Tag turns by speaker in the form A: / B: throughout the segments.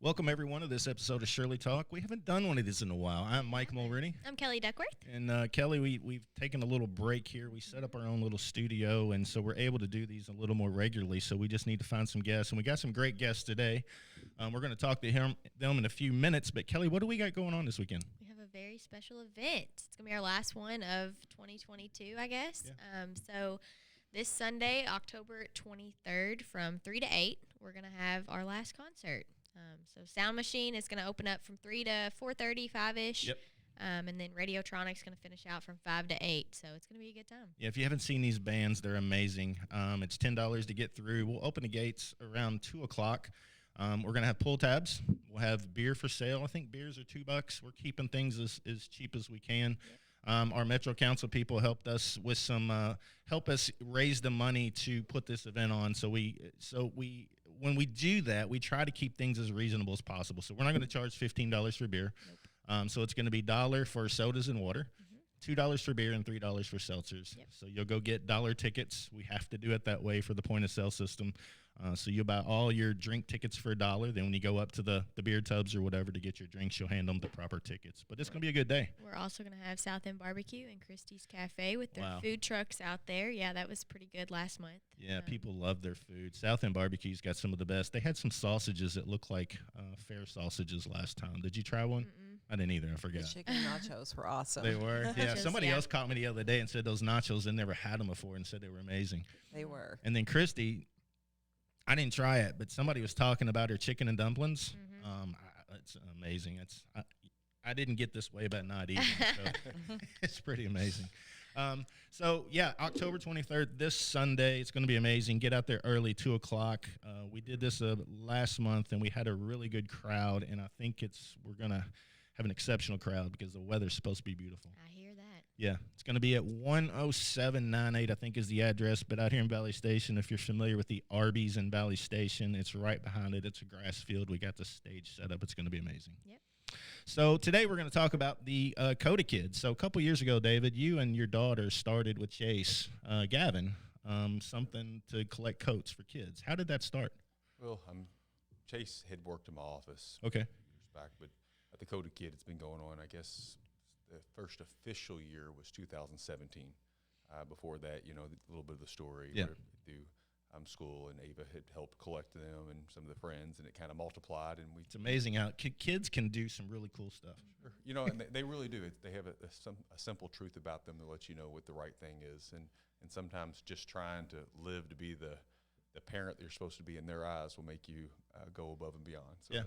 A: Welcome, everyone, to this episode of Shirley Talk. We haven't done one of these in a while. I'm Mike Mulroney.
B: I'm Kelly Duckworth.
A: And Kelly, we've taken a little break here. We set up our own little studio, and so we're able to do these a little more regularly. So we just need to find some guests, and we got some great guests today. We're going to talk to them in a few minutes. But Kelly, what do we got going on this weekend?
B: We have a very special event. It's going to be our last one of 2022, I guess.
A: Yeah.
B: So this Sunday, October 23rd, from 3 to 8, we're going to have our last concert. So Sound Machine is going to open up from 3 to 4:30, 5-ish.
A: Yep.
B: And then Radiotronic's going to finish out from 5 to 8. So it's going to be a good time.
A: Yeah, if you haven't seen these bands, they're amazing. It's $10 to get through. We'll open the gates around 2 o'clock. We're going to have pull tabs. We'll have beer for sale. I think beers are $2. We're keeping things as cheap as we can. Our Metro Council people helped us with some help us raise the money to put this event on. So when we do that, we try to keep things as reasonable as possible. So we're not going to charge $15 for beer.
B: Nope.
A: So it's going to be $1 for sodas and water, $2 for beer, and $3 for seltzers.
B: Yep.
A: So you'll go get dollar tickets. We have to do it that way for the point of sale system. So you buy all your drink tickets for $1. Then when you go up to the beer tubs or whatever to get your drinks, you'll hand them the proper tickets. But it's going to be a good day.
B: We're also going to have South End Barbecue and Christie's Cafe with their
A: Wow.
B: food trucks out there. Yeah, that was pretty good last month.
A: Yeah, people love their food. South End Barbecue's got some of the best. They had some sausages that looked like fair sausages last time. Did you try one?
B: Mm-mm.
A: I didn't either. I
C: The
A: forgot.
C: chicken nachos were awesome.
A: They were. Yeah,
B: Nachos,
A: somebody
B: yeah.
A: else caught me the other day and said those nachos, they never had them before, and said they were amazing.
C: They were.
A: And then Christy, I didn't try it, but somebody was talking about her chicken and dumplings. It's amazing. I didn't get this way about not eating, so it's pretty amazing. So yeah, October 23rd, this Sunday, it's going to be amazing. Get out there early, 2 o'clock. We did this last month, and we had a really good crowd, and I think we're going to have an exceptional crowd because the weather's supposed to be beautiful.
B: I hear that.
A: Yeah, it's going to be at 10798, I think is the address, but out here in Valley Station, if you're familiar with the Arby's in Valley Station, it's right behind it. It's a grass field. We got the stage set up. It's going to be amazing.
B: Yep.
A: So today we're going to talk about the Coda Kids. So a couple years ago, David, you and your daughter started with Chase, Gavin, something to collect coats for kids. How did that start?
D: Well, Chase had worked in my office
A: Okay.
D: years back, but at the Coda Kid, it's been going on, I guess, the first official year was 2017. Before that, a little bit of the story.
A: Yeah.
D: Through school, and Ava had helped collect them and some of the friends, and it kind of multiplied. And
A: It's amazing how kids can do some really cool stuff.
D: and they really do. They have a simple truth about them to let you know what the right thing is, and sometimes just trying to live to be the parent that you're supposed to be in their eyes will make you go above and beyond. So
A: Yeah.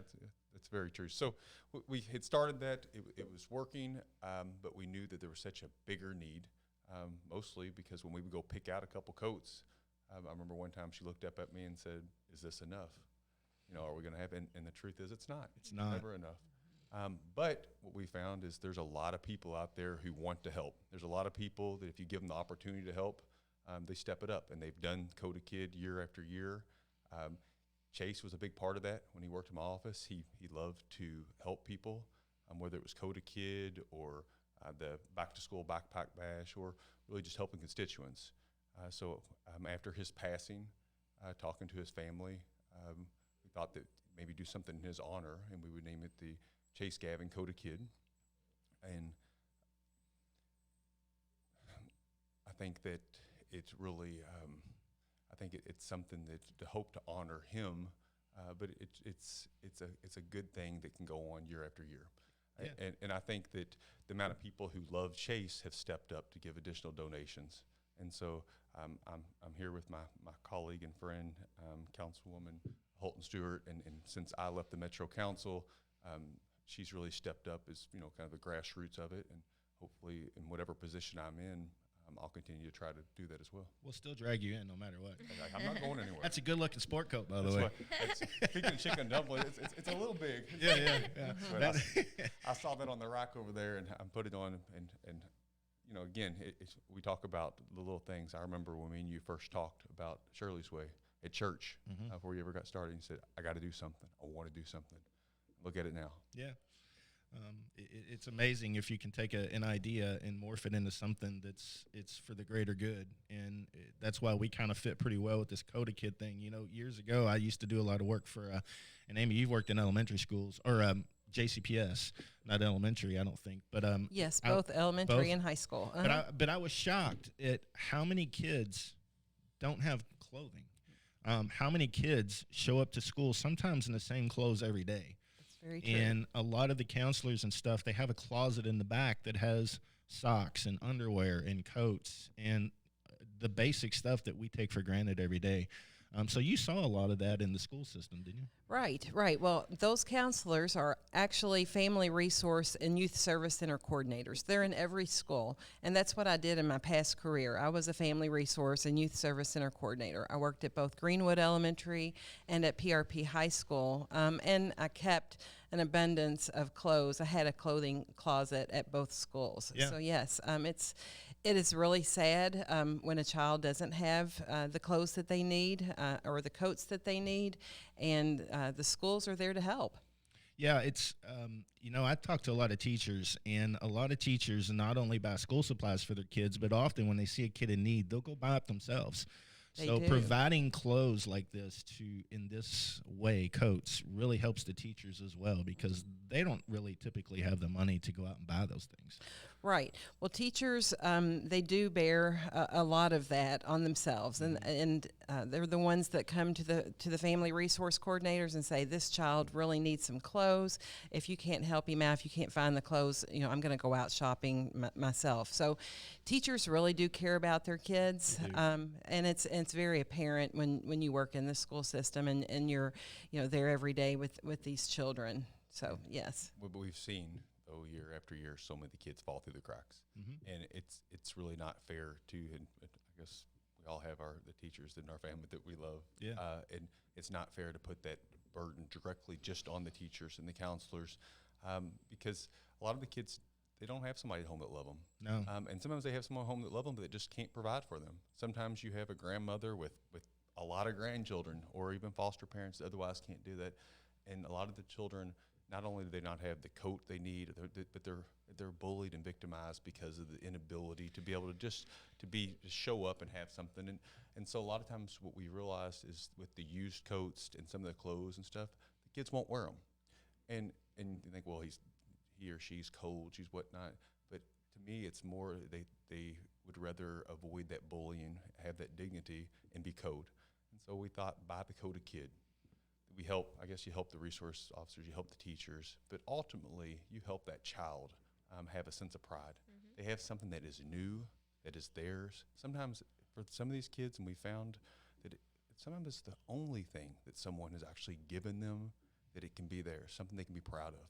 D: that's very true. So we had started that. It was working, but we knew that there was such a bigger need, mostly because when we would go pick out a couple coats, I remember one time she looked up at me and said, "Is this enough? Are we going to have?" And the truth is, it's not.
A: It's not.
D: Never enough. But what we found is there's a lot of people out there who want to help. There's a lot of people that if you give them the opportunity to help, they step it up, and they've done Coda Kid year after year. Chase was a big part of that when he worked in my office. He loved to help people, whether it was Coda Kid or the Back to School Backpack Bash, or really just helping constituents. So after his passing, talking to his family, we thought that maybe do something in his honor, and we would name it the Chase Gavin Coda Kid. And I think that it's really, it's something that to hope to honor him, but it's a good thing that can go on year after year.
A: Yeah.
D: And I think that the amount of people who love Chase have stepped up to give additional donations. And so I'm here with my colleague and friend, Councilwoman Holton Stewart, and since I left the Metro Council, she's really stepped up as kind of the grassroots of it, and hopefully in whatever position I'm in, I'll continue to try to do that as well.
A: We'll still drag you in no matter what.
D: I'm not going anywhere.
A: That's a good-looking sport coat, by the
D: That's
A: way.
D: why- speaking of chicken dumpling, it's a little big.
A: Yeah.
D: But I saw that on the rack over there, and I put it on, and again, we talk about the little things. I remember when me and you first talked about Shirley's Way at church before you ever got started. You said, "I got to do something. I want to do something." Look at it now.
A: Yeah. It's amazing if you can take an idea and morph it into something it's for the greater good, and that's why we kind of fit pretty well with this Coda Kid thing. You know, years ago I used to do a lot of work for, and Amy, you've worked in elementary schools or JCPS, not elementary, I don't think, but
C: Yes, both elementary and high school.
A: But I was shocked at how many kids don't have clothing. How many kids show up to school sometimes in the same clothes every day?
C: Very true.
A: And a lot of the counselors and stuff, they have a closet in the back that has socks and underwear and coats and the basic stuff that we take for granted every day. So you saw a lot of that in the school system, didn't you?
C: Right. Well, those counselors are actually family resource and youth service center coordinators. They're in every school, and that's what I did in my past career. I was a family resource and youth service center coordinator. I worked at both Greenwood Elementary and at PRP High School, and I kept an abundance of clothes. I had a clothing closet at both schools.
A: Yeah.
C: So yes, it is really sad when a child doesn't have the clothes that they need or the coats that they need, and the schools are there to help.
A: Yeah, it's, I talk to a lot of teachers, and a lot of teachers not only buy school supplies for their kids, but often when they see a kid in need, they'll go buy it themselves. So providing clothes like this in this way, coats, really helps the teachers as well, because they don't really typically have the money to go out and buy those things.
C: Right. Well, teachers, they do bear a lot of that on themselves, and they're the ones that come to the family resource coordinators and say, this child really needs some clothes. If you can't help him out, if you can't find the clothes, I'm going to go out shopping myself. So teachers really do care about their kids, and it's very apparent when you work in the school system and you're there every day with these children. So yes,
D: But we've seen, though, year after year, so many kids fall through the cracks, and it's really not fair to. And I guess we all have the teachers in our family that we love, and it's not fair to put that burden directly just on the teachers and the counselors, because a lot of the kids, they don't have somebody at home that love them.
A: No.
D: And sometimes they have someone at home that love them, but that just can't provide for them. Sometimes you have a grandmother with a lot of grandchildren, or even foster parents that otherwise can't do that. And a lot of the children, not only do they not have the coat they need, but they're bullied and victimized because of the inability to be able to to show up and have something. And so a lot of times what we realize is with the used coats and some of the clothes and stuff, the kids won't wear them. And you think, well, he or she's cold, she's whatnot. But to me, it's more they would rather avoid that bullying, have that dignity, and be cold. And so we thought, buy the Coda Kid. We help, I guess you help the resource officers, you help the teachers, but ultimately you help that child have a sense of pride. They have something that is new, that is theirs. Sometimes for some of these kids, and we found that sometimes it's the only thing that someone has actually given them, that it can be theirs, something they can be proud of.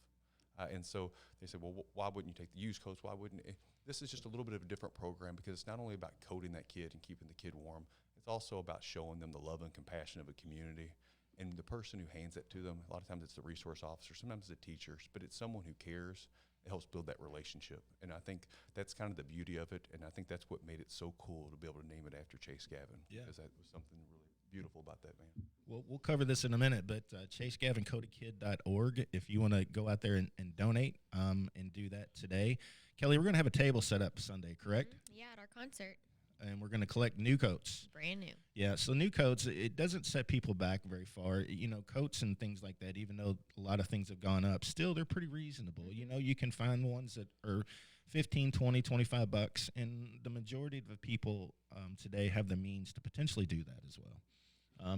D: And so they said, well, why wouldn't you take the used coats? Why wouldn't it? This is just a little bit of a different program, because it's not only about coating that kid and keeping the kid warm, it's also about showing them the love and compassion of a community. And the person who hands it to them, a lot of times it's the resource officer, sometimes it's the teachers, but it's someone who cares. It helps build that relationship. And I think that's kind of the beauty of it, and I think that's what made it so cool to be able to name it after Chase Gavin, because that was something really beautiful about that man.
A: Well, we'll cover this in a minute, but ChaseGavinCodaKid.org, if you want to go out there and donate and do that today. Kelly, we're going to have a table set up Sunday, correct?
B: Yeah, at our concert.
A: And we're going to collect new coats.
B: Brand new.
A: Yeah, so new coats, it doesn't set people back very far. Coats and things like that, even though a lot of things have gone up, still they're pretty reasonable. You can find ones that are $15, $20, $25, and the majority of the people today have the means to potentially do that as well.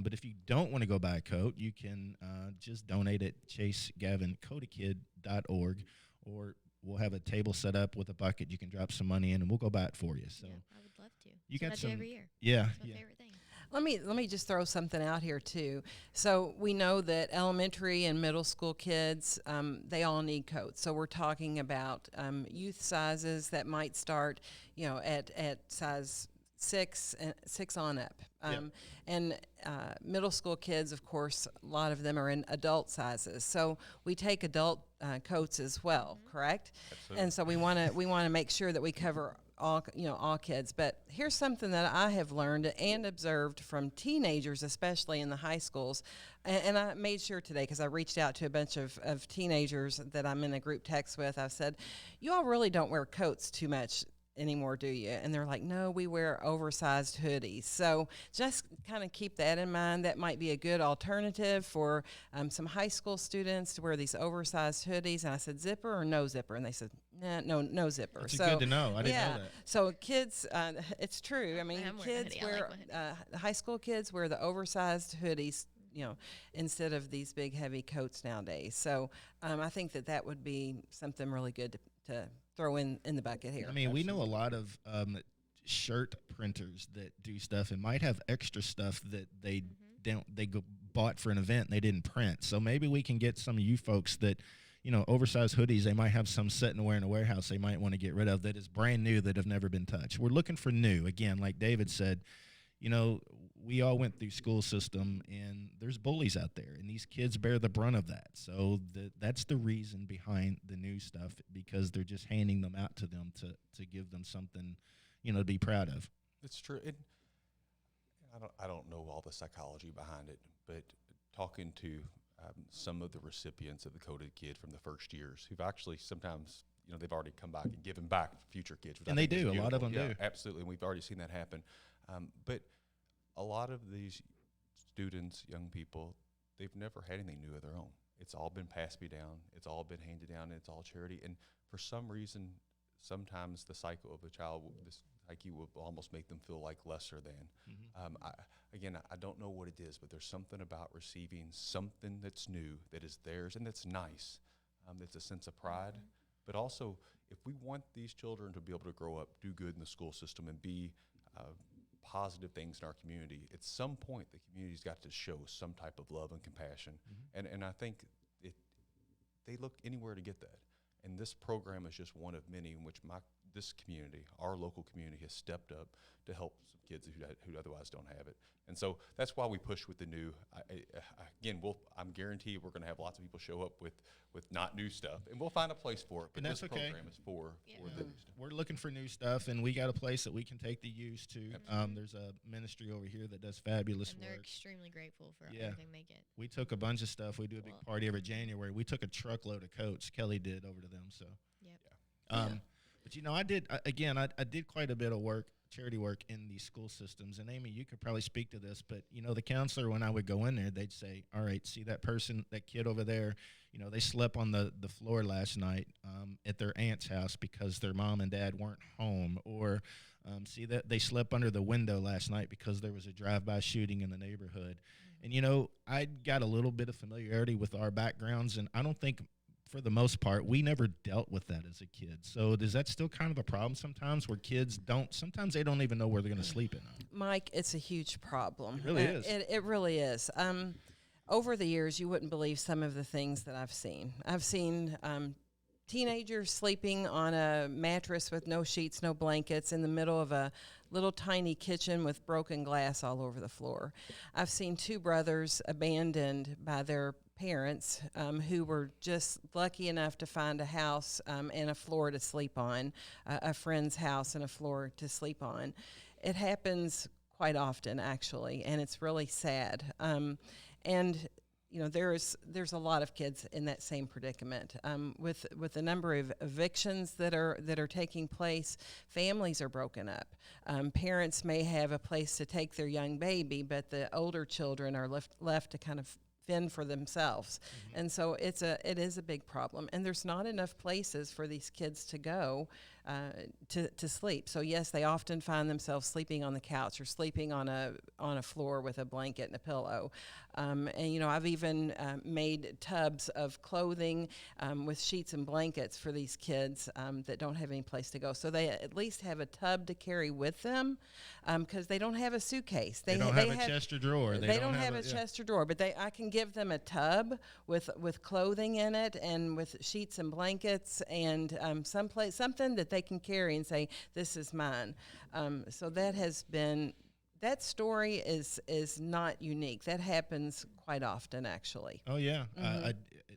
A: But if you don't want to go buy a coat, you can just donate at ChaseGavinCodaKid.org, or we'll have a table set up with a bucket. You can drop some money in, and we'll go buy it for you. So
B: yeah, I would love to.
A: You got
B: That's what I
A: some
B: do every year.
A: Yeah,
B: It's my
A: yeah.
B: favorite thing.
C: Let me just throw something out here too. So we know that elementary and middle school kids, they all need coats. So we're talking about youth sizes that might start, at size 6 on up. And middle school kids, of course, a lot of them are in adult sizes. So we take adult coats as well, correct?
D: Absolutely.
C: And so we want to make sure that we cover all kids. But here's something that I have learned and observed from teenagers, especially in the high schools. And I made sure today, because I reached out to a bunch of teenagers that I'm in a group text with. I said, you all really don't wear coats too much anymore, do you? And they're like, no, we wear oversized hoodies. So just kind of keep that in mind. That might be a good alternative for some high school students to wear these oversized hoodies. And I said, zipper or no zipper? And they said, nah, no zipper.
A: It's
C: so
A: good to know. I didn't know that.
C: So kids, it's true. I mean,
B: I'm wearing a
C: kids
B: hoodie. I
C: wear,
B: like my hoodie.
C: high school kids wear the oversized hoodies, instead of these big heavy coats nowadays. So I think that would be something really good to throw in the bucket here.
A: I mean, we know a lot of shirt printers that do stuff and might have extra stuff that they bought for an event and they didn't print. So maybe we can get some of you folks that, oversized hoodies, they might have some set and wear in a warehouse they might want to get rid of that is brand new that have never been touched. We're looking for new. Again, like David said, we all went through school system and there's bullies out there and these kids bear the brunt of that. So that's the reason behind the new stuff, because they're just handing them out to them to give them something, to be proud of.
D: It's true. I don't know all the psychology behind it, but talking to some of the recipients of the Coded Kid from the first years who've actually sometimes, they've already come back and given back to future kids.
A: And they do. A lot of them do.
D: Absolutely. And we've already seen that happen. But a lot of these students, young people, they've never had anything new of their own. It's all been passed me down. It's all been handed down. And it's all charity. And for some reason, sometimes the cycle of a child, this psyche will almost make them feel like lesser than. I don't know what it is, but there's something about receiving something that's new, that is theirs, and that's nice. That's a sense of pride. But also, if we want these children to be able to grow up, do good in the school system, and be positive things in our community, at some point the community's got to show some type of love and compassion. And I think they look anywhere to get that. And this program is just one of many in which this community, our local community, has stepped up to help some kids who otherwise don't have it. And so that's why we push with the new. I'm guaranteed we're going to have lots of people show up with not new stuff, and we'll find a place for it. But
A: And that's
D: this
A: okay.
D: program is for the new stuff.
A: We're looking for new stuff, and we got a place that we can take the youth to. There's a ministry over here that does fabulous
B: And they're
A: work.
B: extremely grateful for
A: Yeah.
B: everything they get.
A: We took a bunch of stuff. We do a big party every January. We took a truckload of coats. Kelly did over to them. So,
B: Yep.
A: but I did quite a bit of work, charity work in these school systems. And Amy, you could probably speak to this, but the counselor, when I would go in there, they'd say, "All right, see that person, that kid over there, they slept on the floor last night at their aunt's house because their mom and dad weren't home, or see that they slept under the window last night because there was a drive-by shooting in the neighborhood." And I got a little bit of familiarity with our backgrounds, and I don't think, for the most part, we never dealt with that as a kid. So is that still kind of a problem sometimes, where kids sometimes they don't even know where they're going to sleep at night?
C: Mike, it's a huge problem.
A: It really is.
C: It really is. Over the years, you wouldn't believe some of the things that I've seen. I've seen teenagers sleeping on a mattress with no sheets, no blankets, in the middle of a little tiny kitchen with broken glass all over the floor. I've seen two brothers abandoned by their parents who were just lucky enough to find a house and a floor to sleep on, a friend's house and a floor to sleep on. It happens quite often, actually, and it's really sad. There's a lot of kids in that same predicament. With the number of evictions that are taking place, families are broken up. Parents may have a place to take their young baby, but the older children are left to kind of fend for themselves. And so it is a big problem, and there's not enough places for these kids to go to sleep. So yes, they often find themselves sleeping on the couch or sleeping on a floor with a blanket and a pillow. I've even made tubs of clothing with sheets and blankets for these kids that don't have any place to go. So they at least have a tub to carry with them, because they don't have a suitcase.
A: They don't have a chest or drawer.
C: They don't have a chest or drawer, but I can give them a tub with clothing in it and with sheets and blankets and something that they can carry and say, "This is mine." So that story is not unique. That happens quite often, actually.
A: Oh yeah,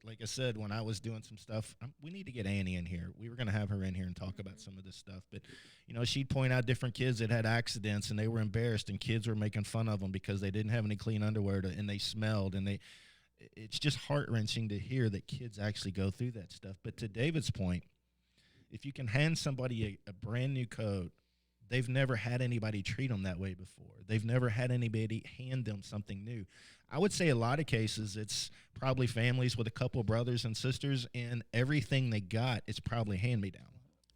A: like I said, when I was doing some stuff, we need to get Annie in here. We were going to have her in here and talk about some of this stuff. But, she'd point out different kids that had accidents, and they were embarrassed, and kids were making fun of them because they didn't have any clean underwear, and they smelled. And it's just heart-wrenching to hear that kids actually go through that stuff. But to David's point, if you can hand somebody a brand new coat, they've never had anybody treat them that way before. They've never had anybody hand them something new. I would say a lot of cases it's probably families with a couple brothers and sisters, and everything they got is probably hand-me-down.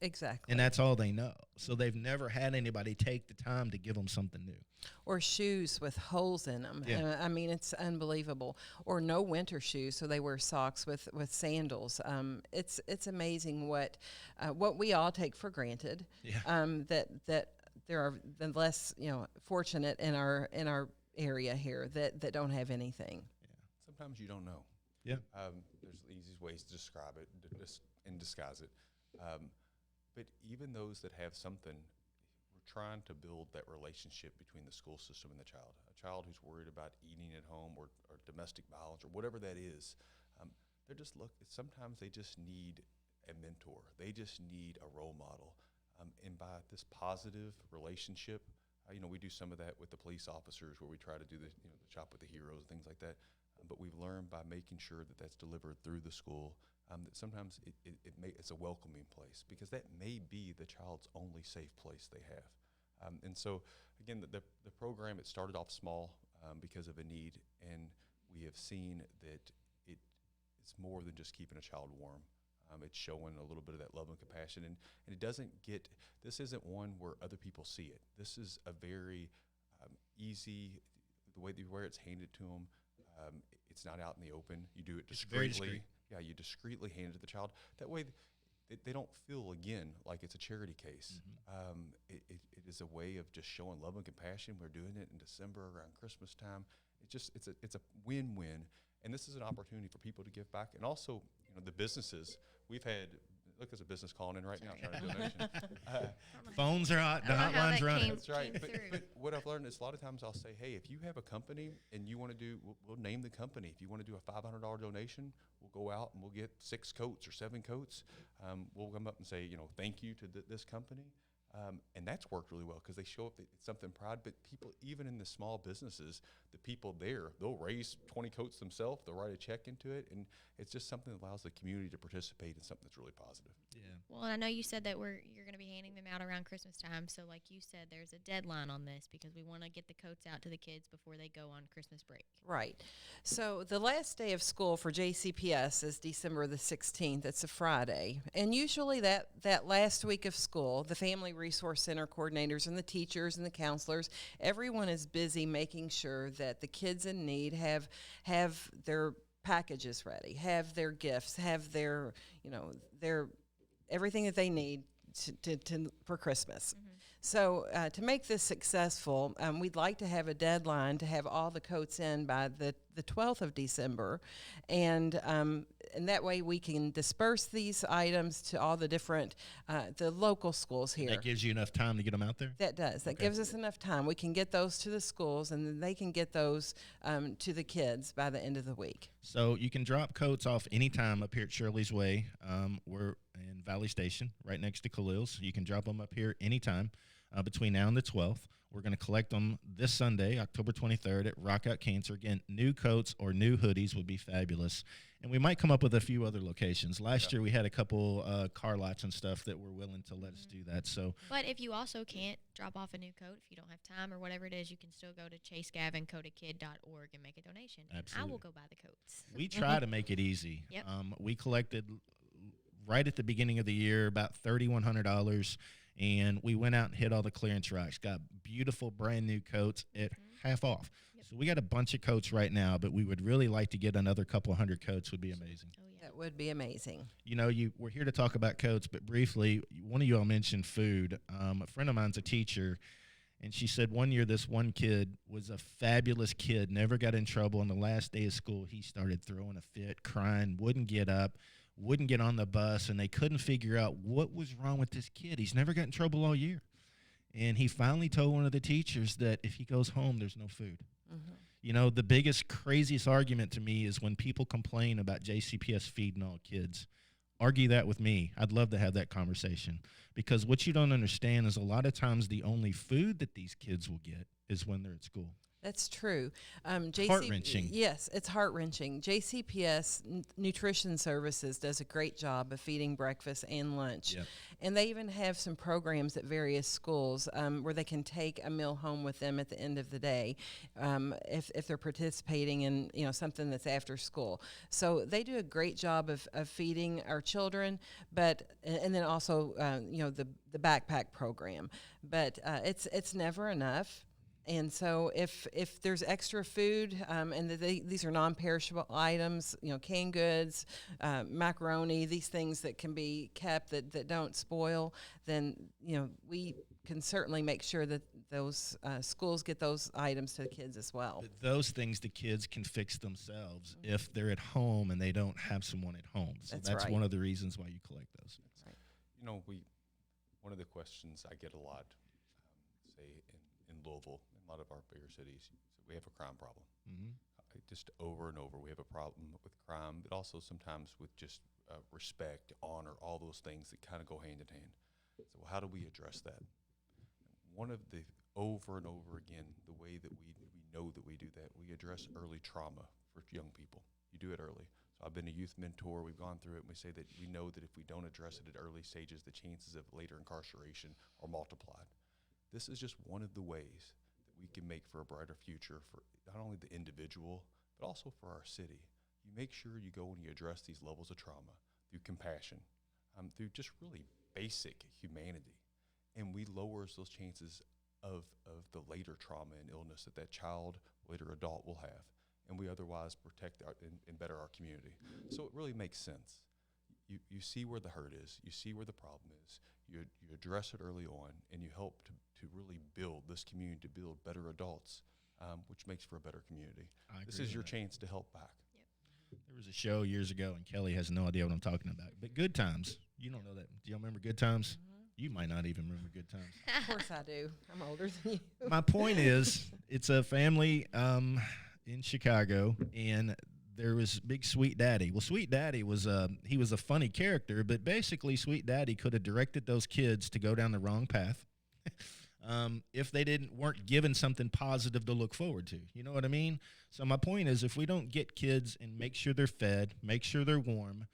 C: Exactly.
A: And that's all they know. So they've never had anybody take the time to give them something new.
C: Or shoes with holes in them.
A: Yeah.
C: I mean, it's unbelievable. Or no winter shoes, so they wear socks with sandals. It's amazing what we all take for granted.
A: Yeah.
C: That there are the less fortunate in our area here that don't have anything.
D: Yeah. Sometimes you don't know.
A: Yeah.
D: There's easy ways to describe it and disguise it. But even those that have something, we're trying to build that relationship between the school system and the child. A child who's worried about eating at home or domestic violence or whatever that is, sometimes they just need a mentor. They just need a role model. And by this positive relationship, we do some of that with the police officers where we try to do the shop with the heroes and things like that. But we've learned by making sure that that's delivered through the school, that sometimes it's a welcoming place, because that may be the child's only safe place they have. And so, again, the program, it started off small because of a need, and we have seen that it's more than just keeping a child warm. It's showing a little bit of that love and compassion, and this isn't one where other people see it. This is a very easy, where it's handed to them. It's not out in the open. You do it discreetly.
A: It's very discreet.
D: Yeah, you discreetly hand it to the child. That way, they don't feel, again, like it's a charity case.
A: Mm-hmm.
D: It is a way of just showing love and compassion. We're doing it in December around Christmas time. It's a win-win, and this is an opportunity for people to give back. And also, the businesses, we've had, look, there's a business calling in right now trying to do a donation.
A: Phones are hot, the
B: I don't know how
A: hotline's
B: that
A: running.
D: That's right.
B: came
D: But
B: through.
D: what I've learned is a lot of times I'll say, hey, if you have a company and you want to do, we'll name the company. If you want to do a $500 donation, we'll go out and we'll get 6 coats or 7 coats. We'll come up and say, thank you to this company. And that's worked really well because they show up, it's something pride. But people, even in the small businesses, the people there, they'll raise 20 coats themselves. They'll write a check into it. And it's just something that allows the community to participate in something that's really positive.
A: Yeah.
B: Well, I know you said that you're going to be handing them out around Christmas time. So, like you said, there's a deadline on this because we want to get the coats out to the kids before they go on Christmas break.
C: Right. So the last day of school for JCPS is December the 16th. It's a Friday. And usually that last week of school, the Family Resource Center coordinators and the teachers and the counselors, everyone is busy making sure that the kids in need have their packages ready, have their gifts, have their everything that they need for Christmas.
B: Mm-hmm.
C: So to make this successful, we'd like to have a deadline to have all the coats in by the 12th of December, and that way we can disperse these items to all the different the local schools here.
A: That gives you enough time to get them out there?
C: That does. That gives us enough time. We can get those to the schools, and then they can get those to the kids by the end of the week.
A: So you can drop coats off anytime up here at Shirley's Way. We're in Valley Station, right next to Khalil's. You can drop them up here anytime between now and the 12th. We're going to collect them this Sunday, October 23rd, at Rock Out Cancer. Again, new coats or new hoodies would be fabulous. And we might come up with a few other locations. Last year we had a couple car lots and stuff that were willing to let us do that. So,
B: But if you also can't drop off a new coat, if you don't have time or whatever it is, you can still go to chasegavincoatakid.org and make a donation.
A: Absolutely.
B: I will go buy the coats.
A: we try to make it easy.
B: Yep.
A: We collected right at the beginning of the year about $3,100, and we went out and hit all the clearance racks. Got beautiful brand new coats at half off.
B: Yep.
A: So we got a bunch of coats right now, but we would really like to get another couple hundred coats. Would be amazing.
B: Oh, yeah.
C: That would be amazing.
A: We're here to talk about coats, but briefly, one of you all mentioned food. A friend of mine's a teacher, and she said one year this one kid was a fabulous kid, never got in trouble. On the last day of school, he started throwing a fit, crying, wouldn't get up, wouldn't get on the bus, and they couldn't figure out what was wrong with this kid. He's never got in trouble all year. And he finally told one of the teachers that if he goes home, there's no food.
C: Mm-hmm.
A: You know, the biggest, craziest argument to me is when people complain about JCPS feeding all kids. Argue that with me. I'd love to have that conversation, because what you don't understand is a lot of times the only food that these kids will get is when they're at school.
C: That's true.
A: Heart-wrenching.
C: Yes, it's heart-wrenching. JCPS Nutrition Services does a great job of feeding breakfast and lunch.
A: Yep.
C: And they even have some programs at various schools where they can take a meal home with them at the end of the day if they're participating in something that's after school. So they do a great job of feeding our children, and then also the backpack program. But it's never enough. And so if there's extra food, and these are non-perishable items, canned goods, macaroni, these things that can be kept that don't spoil, then, we can certainly make sure that those schools get those items to the kids as well.
A: But those things the kids can fix themselves if they're at home and they don't have someone at home. So that's
C: right.
A: one of the reasons why you collect those.
C: Right.
D: One of the questions I get a lot, say in Louisville, in a lot of our bigger cities, we have a crime problem.
A: Mm-hmm.
D: Just over and over, we have a problem with crime, but also sometimes with just respect, honor, all those things that kind of go hand in hand. So how do we address that? One of the over and over again, the way that we know that we do that, we address early trauma for young people. You do it early. So I've been a youth mentor. We've gone through it, and we say that we know that if we don't address it at early stages, the chances of later incarceration are multiplied. This is just one of the ways that we can make for a brighter future for not only the individual, but also for our city. You make sure you go and you address these levels of trauma through compassion, through just really basic humanity, and we lowers those chances of the later trauma and illness that child, later adult will have, and we otherwise protect and better our community. So it really makes sense. You see where the hurt is, you see where the problem is, you address it early on, and you help to really build this community, to build better adults, which makes for a better community. This is your chance to help back.
A: There was a show years ago, and Kelly has no idea what I'm talking about, but Good Times. You don't know that. Do y'all remember Good Times? You might not even remember Good Times.
C: Of course I do. I'm older than you.
A: My point is, it's a family in Chicago, and there was Big Sweet Daddy. Well, Sweet Daddy he was a funny character, but basically Sweet Daddy could have directed those kids to go down the wrong path if they weren't given something positive to look forward to. You know what I mean? So my point is, if we don't get kids and make sure they're fed, make sure they're warm,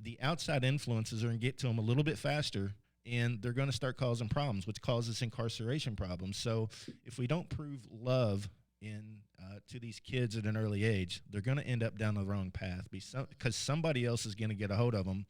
A: the outside influences are going to get to them a little bit faster, and they're going to start causing problems, which causes incarceration problems. So if we don't prove love to these kids at an early age, they're going to end up down the wrong path because somebody else is going to get a hold of them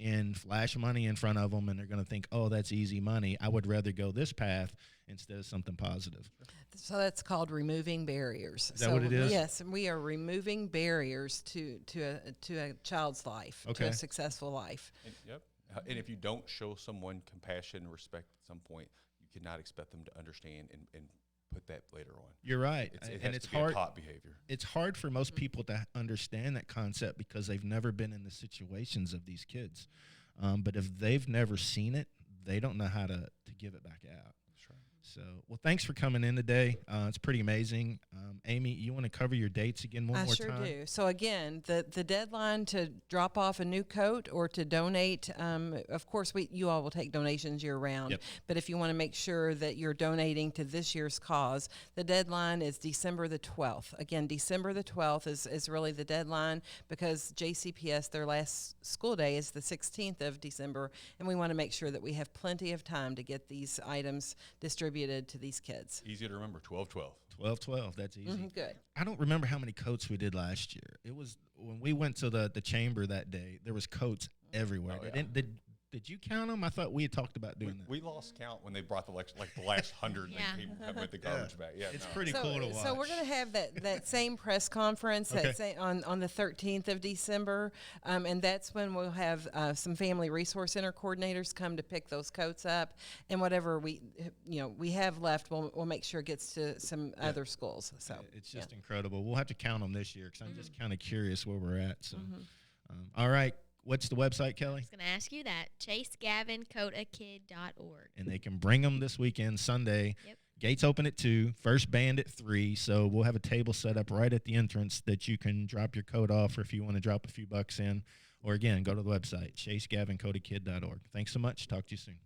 A: and flash money in front of them, and they're going to think, oh, that's easy money. I would rather go this path instead of something positive.
C: So that's called removing barriers.
A: Is that what it is?
C: Yes, and we are removing barriers to a child's life, to a successful life.
D: And if you don't show someone compassion and respect at some point, you cannot expect them to understand and put that later on.
A: You're right.
D: It's hard. Taught behavior.
A: It's hard for most people to understand that concept because they've never been in the situations of these kids. But if they've never seen it, they don't know how to give it back out.
D: That's right.
A: So, well, thanks for coming in today. It's pretty amazing. Amy, you want to cover your dates again one more time?
C: I sure do. So, again, the deadline to drop off a new coat or to donate, of course, you all will take donations year-round.
A: Yep.
C: But if you want to make sure that you're donating to this year's cause, the deadline is December the 12th. Again, December the 12th is really the deadline because JCPS, their last school day is the 16th of December, and we want to make sure that we have plenty of time to get these items distributed to these kids.
D: Easy to remember, 12-12.
A: 12-12, that's easy.
C: Good.
A: I don't remember how many coats we did last year. It was when we went to the chamber that day, there was coats everywhere.
D: Oh, yeah.
A: Did you count them? I thought we had talked about doing that.
D: We lost count when they brought the last 100
B: Yeah.
D: and they came with the garbage bag. Yeah,
A: It's pretty cool to watch.
C: So we're going to have that same press conference on the 13th of December, and that's when we'll have some Family Resource Center coordinators come to pick those coats up, and whatever we have left, we'll make sure it gets to some other schools. So
A: it's just incredible. We'll have to count them this year because I'm just kind of curious where we're at. So, all right. What's the website, Kelly?
B: I was going to ask you that. ChaseGavinCodeAKid.org.
A: And they can bring them this weekend, Sunday.
B: Yep.
A: Gates open at 2, first band at 3, so we'll have a table set up right at the entrance that you can drop your coat off, or if you want to drop a few bucks in, or again, go to the website, chasegavincodakid.org. Thanks so much. Talk to you soon.